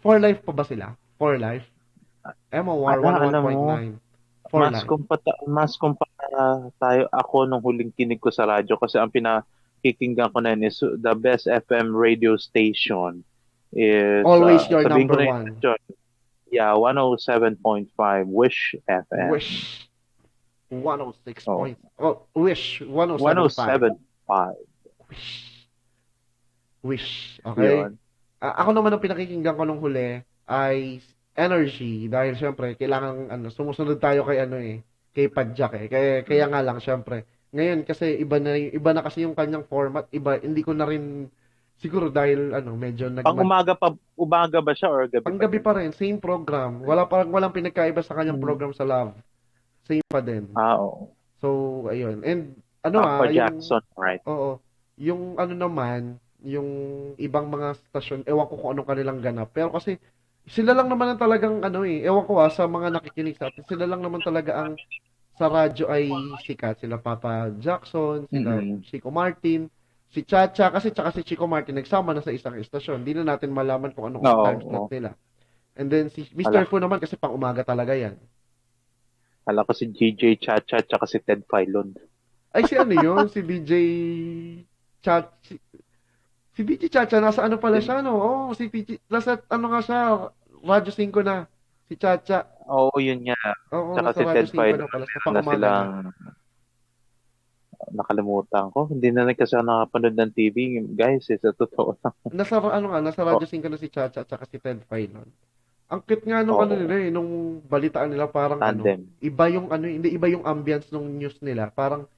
For Life pa ba sila? For Life? MOR Alam 101.9. For Life. Mas kumpara tayo ako nung huling kinig ko sa radyo kasi ang pinakikinggan ko na yun is the best FM radio station is Always your sabihin ko number na yung one. station. Yeah, 107.5 Wish FM. Wish 106. Wish 107.5. 107.5. Wish. Okay? Yun. Ako naman ang pinakikinggan ko nung huli ay Energy dahil syempre kailangan sumusunod tayo kay Padjak eh. Kaya nga lang syempre. Ngayon kasi iba na kasi yung kanyang format, iba hindi ko na rin siguro dahil medyo Pang umaga ba siya or gabi? Panggabi pa rin, same program. Walang pinagkaiba sa kanyang program sa Love. Same pa din. Oo. So, ayun. And Papa Jackson, right? Oo. Yung naman, yung ibang mga stasyon, ewan ko kung anong kanilang ganap. Pero kasi, sila lang naman ang talagang ewan ko sa mga nakikinig sa atin, sila lang naman talaga ang sa radyo ay sikat. Sila Papa Jackson, sila Chico Martin, si Chacha, kasi tsaka si Chico Martin nagsama na sa isang istasyon. Hindi na natin malaman kung anong time slot nila. And then si Mr. Fu naman kasi pang umaga talaga yan. Alam ko si DJ Chacha tsaka si Ted Filon. Ay, si yun? Si DJ Chacha. Si DJ Chacha, nasa pala siya, Oo, si DJ, nasa nga siya, Radyo 5 na. Si Chacha. Oo, yun nga. Oo, Tsaka nasa si Ted Radyo 5 Filon na pala. Sa na pang-umaga silang nakalimutan ko. Hindi na kasi ako nakapanood ng TV, guys. Sa totoo lang. Nasa Radyo 5 na si Chacha at saka si Ted Filon. Ang cute nga nung nila nung balitaan nila parang Tandem. iba yung hindi iba yung ambience nung news nila. Parang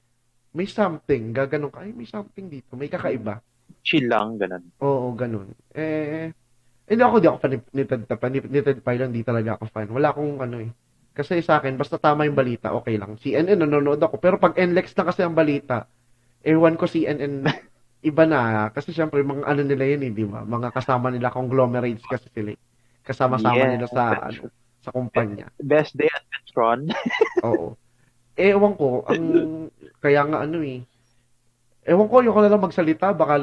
may something, gaganong ka, ay may something dito, may kakaiba. Chill lang, ganun. Oo, ganun. Hindi ako fan ni Ted Filon, hindi talaga ako fan. Wala akong Kasi sa akin, basta tama yung balita, okay lang. CNN, nanonood ako. Pero pag NLEX na kasi ang balita, ewan ko CNN, iba na. Kasi syempre, mga nila yun, di ba? Mga kasama nila, conglomerates kasi sila. Kasama-sama nila sa kumpanya. Best day at Petron. Oo. Ewan ko, kaya nga ewan ko, yung ko na lang magsalita, baka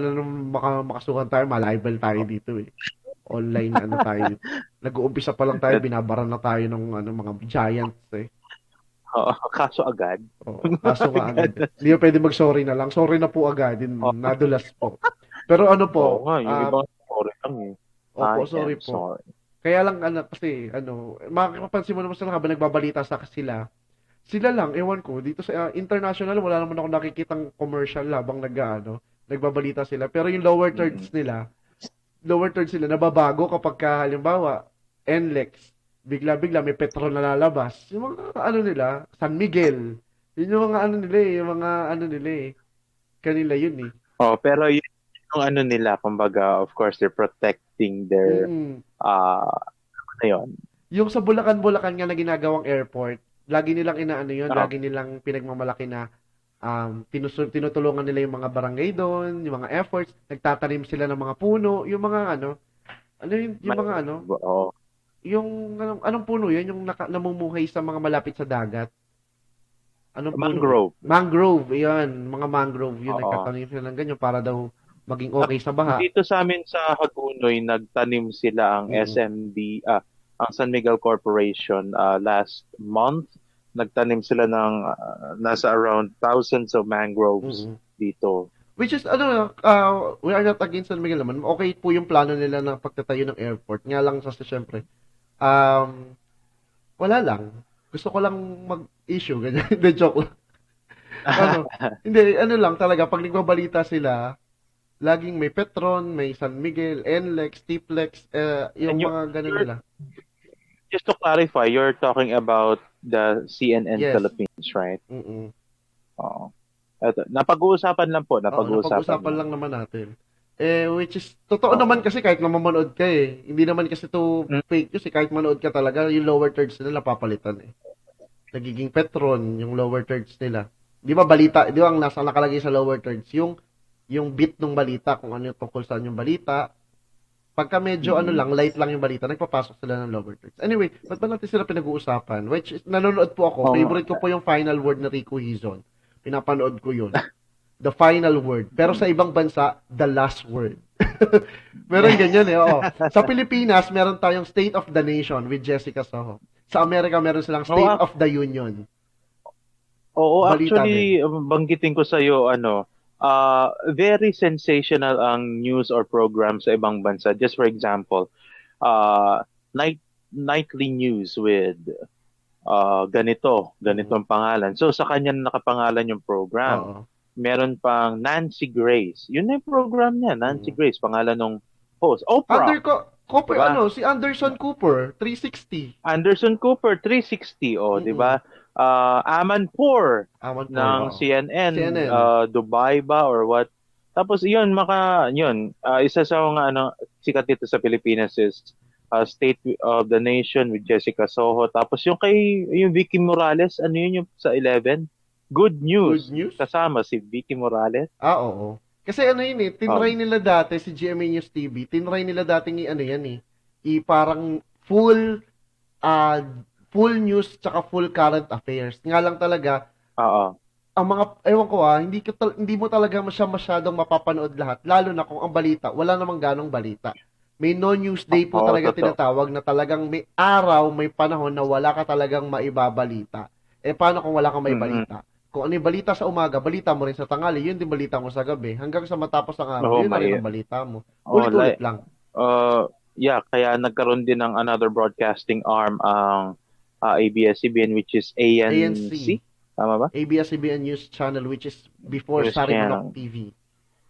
makasuhan tayo, malibel tayo dito eh. Online na tayo. Nag-uumpisa pa lang tayo, binabara na tayo ng mga giants eh. Oo, kaso agad. Oo, kaso nga agad. Hindi mo pwede mag-sorry na lang. Sorry na po agad, nadulas po. Pero po, Oo nga, yung ibang sorry lang eh. Opo, sorry po. Sorry. Kaya lang kasi makakapansin mo naman sila habang nagbabalita sa sila lang, ewan ko, dito sa international, wala naman ako nakikitang commercial habang nagbabalita sila. Pero yung lower thirds sila, nababago kapag halimbawa, NLEX, bigla-bigla may Petro na lalabas. Yung mga nila, San Miguel, yun yung mga nila kanila yun eh. Oh, pero yun yung nila, kumbaga, of course, they're protecting their, yun. Yung sa Bulacan nga na ginagawang airport, lagi nilang lagi nilang pinagmamalaki na tinutulungan nila yung mga barangay doon, yung mga efforts, nagtatanim sila ng mga puno, yung mga anong puno yun, yung namumuhay sa mga malapit sa dagat. Anong mangrove. Puno? Mangrove, yan, mga mangrove, yun, nagtatanim sila ng ganyan para daw maging okay sa baha. Dito sa amin sa Hagunoy, nagtanim sila ang SMB, ang San Miguel Corporation last month. Nagtanim sila ng nasa around thousands of mangroves dito. Which is, we are not against San Miguel naman. Okay po yung plano nila ng pagtatayo ng airport. Nga lang sa syempre, um, wala lang. Gusto ko lang mag-issue, ganyan. Hindi, joke lang. Ano, hindi, ano lang talaga, pag nagbabalita sila, laging may Petron, may San Miguel, NLEX, TPLEX, And yung mga ganun you're nila. just to clarify, you're talking about the CNN Yes. Philippines, right? Mm-mm. Oo. Eto, napag-uusapan lang po, Oo, napag-uusapan napag-usapan lang. lang naman natin. Which is, totoo naman Oo. kasi kahit na mamanood ka eh. Hindi naman kasi to Mm, fake news eh. Kahit manood ka talaga, yung lower thirds nila papalitan eh. Nagiging Petron, yung lower thirds nila. Di ba balita, di ba ang nasa nakalagay sa lower thirds, yung bit ng balita, kung ano yung tungkol saan yung balita. Pagka medyo ano mm. lang, light lang yung balita, nagpapasok sila ng lower thirds. Anyway, ba't ba natin sila pinag-uusapan? Which is, nanonood po ako. Oo nga. Favorite ko po yung Final Word na Rico Hizon. Pinapanood ko yun. The final word. Pero sa ibang bansa, the last word. Meron ganyan eh, oo. Sa Pilipinas, meron tayong State of the Nation with Jessica Soho. Sa Amerika, meron silang Oo, State of the Union. Balita din. actually, banggitin ko sa iyo very sensational ang news or program sa ibang bansa. Just for example, uh, nightly news with Mm. ganitong pangalan. So sa kanya nakapangalan yung program. Oo. Meron pang Nancy Grace. Yun na yung program niya, Nancy Mm. Grace, pangalan ng host. Oprah, 'di ba? Si Anderson Cooper, 360. Anderson Cooper 360, di Mm. ba? Amanpour Aman Paul, ng oo. CNN, CNN. Dubai ba or what? Tapos isa sa mga sikat dito sa Pilipinas is State of the Nation with Jessica Soho. Tapos yung Vicky Morales, ano yun yung sa 11? Good Good News. news? Kasama si Vicky Morales. Oo. Kasi ano yun eh, tinry Um, nila dati si GMA News TV, tinry nila dating i-ano yan eh, parang ah full news tsaka full current affairs. Nga lang talaga, oo. ang mga, ewan ko hindi mo talaga masyadong mapapanood lahat, lalo na kung ang balita, wala namang ganong balita. May no news day po Oo, talaga totoo. tinatawag na talagang may araw, may panahon na wala ka talagang maibabalita. Paano kung wala kang Mm-mm. maibalita? Kung ano yung balita sa umaga, balita mo rin sa tanghali, yun din balita mo sa gabi. Hanggang sa matapos ang araw, Oo, yun na rin ang balita mo. oh, Ulit-ulit lang. kaya nagkaroon din ng another broadcasting arm ang ABS-CBN, which is ANC. ANC, Tama ba? ABS-CBN News Channel, which is before News Sarimanok channel. TV.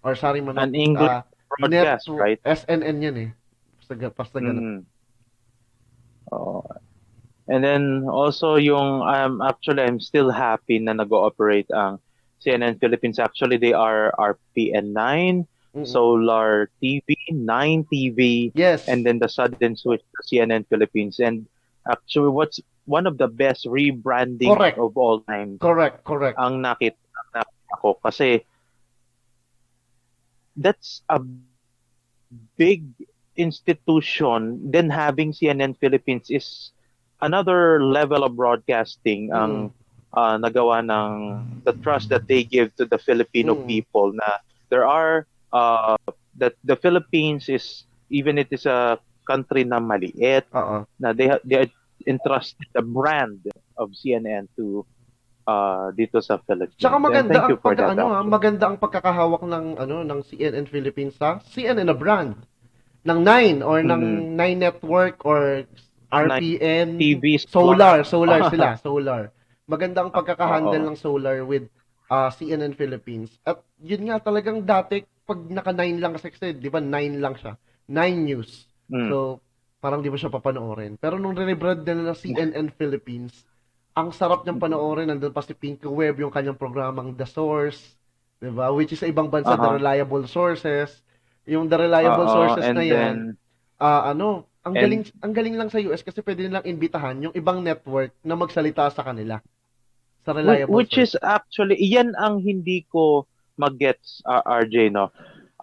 Or Sarimanok An English broadcast, Network, right? SNN yan eh. Basta ganun. Mm. Oh. And then also I'm still happy na nag-ooperate ang CNN Philippines. Actually, they are RPN9, Mm-mm. Solar TV, 9 TV, and Yes, then the sudden switch to CNN Philippines. And actually, what's one of the best rebranding correct, of all time correct. ang nakita ko. Kasi that's a big institution. Then having CNN Philippines is another level of broadcasting Mm-mm. ang nagawa ng the trust that they give to the Filipino Mm-mm. people na there are that the Philippines is, even it is a country na maliit, Oo. na they are entrusted the brand of CNN to dito sa Tsaka Philippines, and thank you for that actually. maganda ang pagkakahawak ng CNN Philippines sa CNN na brand ng Nine or Mm-mm. ng Nine Network or Na RPN, TV Solar sila, Solar. Maganda ang pagkakahandle Oo. ng Solar with CNN Philippines. At yun nga talagang dati pag naka-9 lang kasi, 'di ba 9 lang siya. 9 News. Mm. So, parang di mo siya papanoorin. Pero nung re-rebrand na ng CNN Philippines, ang sarap niyang panoorin. Nandun pa si Pinky Webb, yung kanyang programang The Source, 'di ba? Which is sa ibang bansa, The Uh-huh. Reliable Sources. Yung The Reliable Oo, Sources na and yan, then and ang galing lang sa US kasi pwede nilang imbitahan yung ibang network na magsalita sa kanila sa reliable which is sources. actually iyan ang hindi ko magets, RJ, no.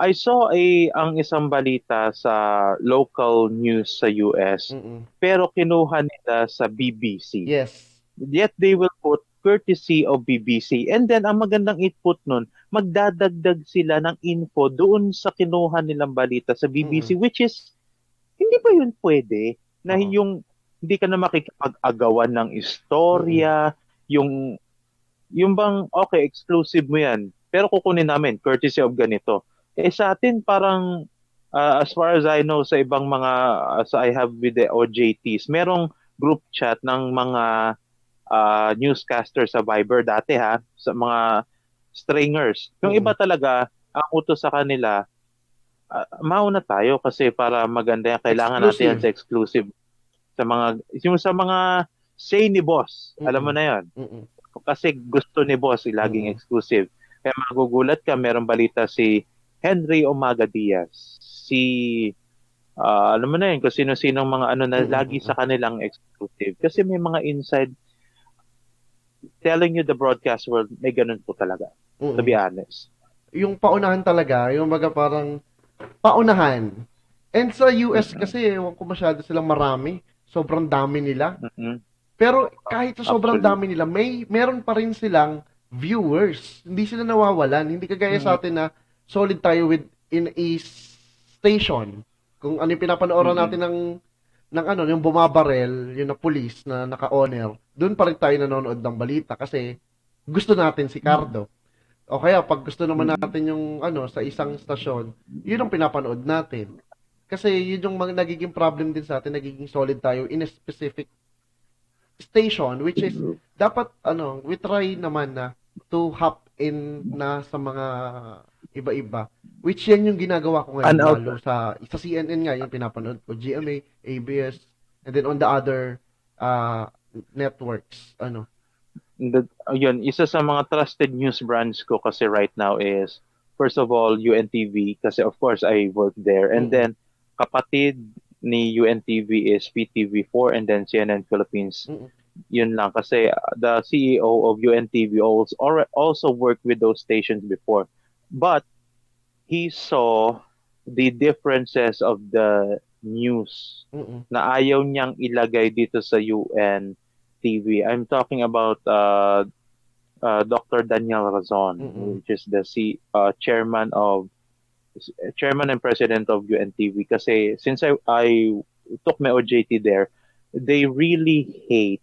I saw ang isang balita sa local news sa US, Mm-mm. pero kinuha nila sa BBC. Yes. Yet they will put courtesy of BBC. And then ang magandang input nun, magdadagdag sila ng info doon sa kinuha nilang balita sa BBC, Mm-mm. which is hindi ba yun pwede na Oo. yung hindi ka na makikipag-agawan ng Mm-mm. istorya, yung bang okay, exclusive mo yan. pero kukunin namin courtesy of ganito. Sa atin parang as far as I know sa ibang mga as I have with the OJTs, merong group chat ng mga newscaster sa Viber dati sa mga stringers. Yung iba talaga, ang utos sa kanila, mauna tayo kasi para maganda yan. Kailangan natin yan Exclusive. sa exclusive. Yung sa mga say ni boss, alam mo Mm-mm. na yan. Mm-mm. Kasi gusto ni boss, laging Mm-mm. exclusive. Kaya magugulat ka, merong balita si Henry Omaga Diaz. Alam mo na yun, kung sino-sinong mga ano na lagi Mm-mm. sa kanilang exclusive. Kasi may mga inside telling you the broadcast world, may ganun po talaga. To be Mm-mm. honest. Yung paunahan talaga, yung mga parang paunahan. And sa US Mm-mm. kasi, ewan ko masyado silang marami. Sobrang dami nila. Mm-mm. Pero kahit sa sobrang Actually. dami nila, meron pa rin silang viewers. Hindi sila nawawalan. Hindi kagaya sa Mm-mm. atin na solid tayo with in a station. Kung ano yung pinapanooran Mm-mm. natin ng ano, yung bumabarel, yung na police na naka-honor, doon pa rin tayo nanonood ng balita kasi gusto natin si Cardo. O kaya pag gusto naman Mm-mm. natin yung ano sa isang stasyon, yun ang pinapanood natin. Kasi yun yung mga nagiging problem din sa atin, nagiging solid tayo in a specific station which is dapat ano, we try naman na to hop in na sa mga iba-iba. Which yan yung ginagawa ko ngayon Out. lalo sa CNN nga yung pinapanood ko, GMA, ABS, and then on the other uh, networks, ano. Yun, isa sa mga trusted news brands ko kasi right now is, first of all, UNTV, kasi of course I work there. And Mm-mm. then, kapatid ni UNTV is PTV4 and then CNN Philippines. Mm-mm. Yun lang. Kasi the CEO of UNTV also worked with those stations before. But, he saw the differences of the news Mm-mm. na ayaw niyang ilagay dito sa UNTV. I'm talking about Dr. Daniel Razon, Mm-mm. which is the chairman and president of UNTV. Kasi since I took my OJT there, they really hate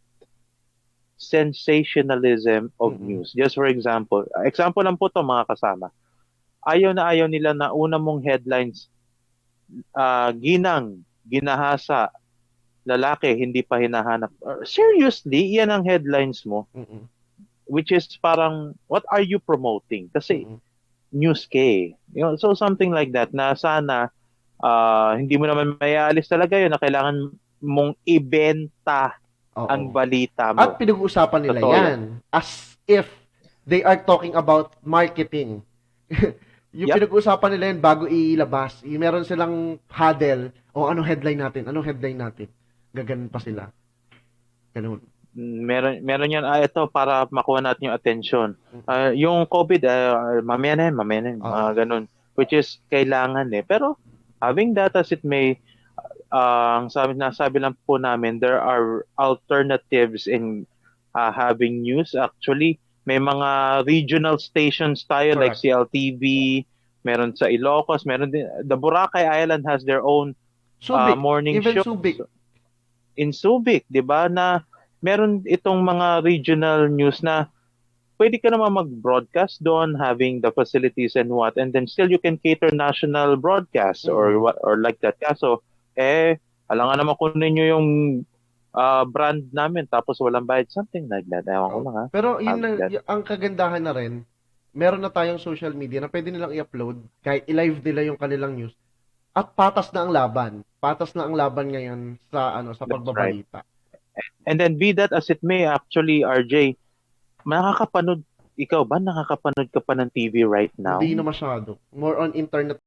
sensationalism of Mm-mm. news. Just for example lang po to mga kasama. Ayaw na ayaw nila na una mong headlines, ginang, ginahasa, lalaki, hindi pa hinahanap. Seriously, yan ang headlines mo. Mm-mm. Which is parang, what are you promoting? Kasi Mm-mm. news ka eh. So something like that na sana hindi mo naman maialis talaga yun na kailangan mong ibenta Oo. ang balita At mo. pinag-uusapan nila Totoo yan. yan as if they are talking about marketing. Yung Yep. pinag-uusapan nila yan bago ilabas. Meron silang huddle. O anong headline natin? Anong headline natin? Gaganon pa sila. Ganun. Meron yan, ito para makuha natin yung attention. Yung COVID, mamaya na yun, mga Oo. ganun. Which is kailangan eh. Pero having that as it may, ang nasabi lang po namin, there are alternatives in having news. Actually, may mga regional stations tayo like Correct. CLTV, meron sa Ilocos, meron din, the Boracay Island has their own Subic. morning Even show. Subic. In Subic, 'di ba, na meron itong mga regional news na pwede ka naman mag-broadcast doon having the facilities and what, and then still you can cater national broadcast or Mm-mm. what or like that. Kaso alangan naman kunin nyo yung brand namin tapos walang bayad, something like that. Ewan ko Oh. lang Pero yun having na, that. ang kagandahan na rin, meron na tayong social media na pwede nilang i-upload kahit i-live nila yung kanilang news. At patas na ang laban. Patas na ang laban ngayon sa ano sa That's right. pagbabalita. And then be that as it may, actually, RJ, ikaw ba nakakapanood ka pa ng TV right now? Hindi na masyado. More on internet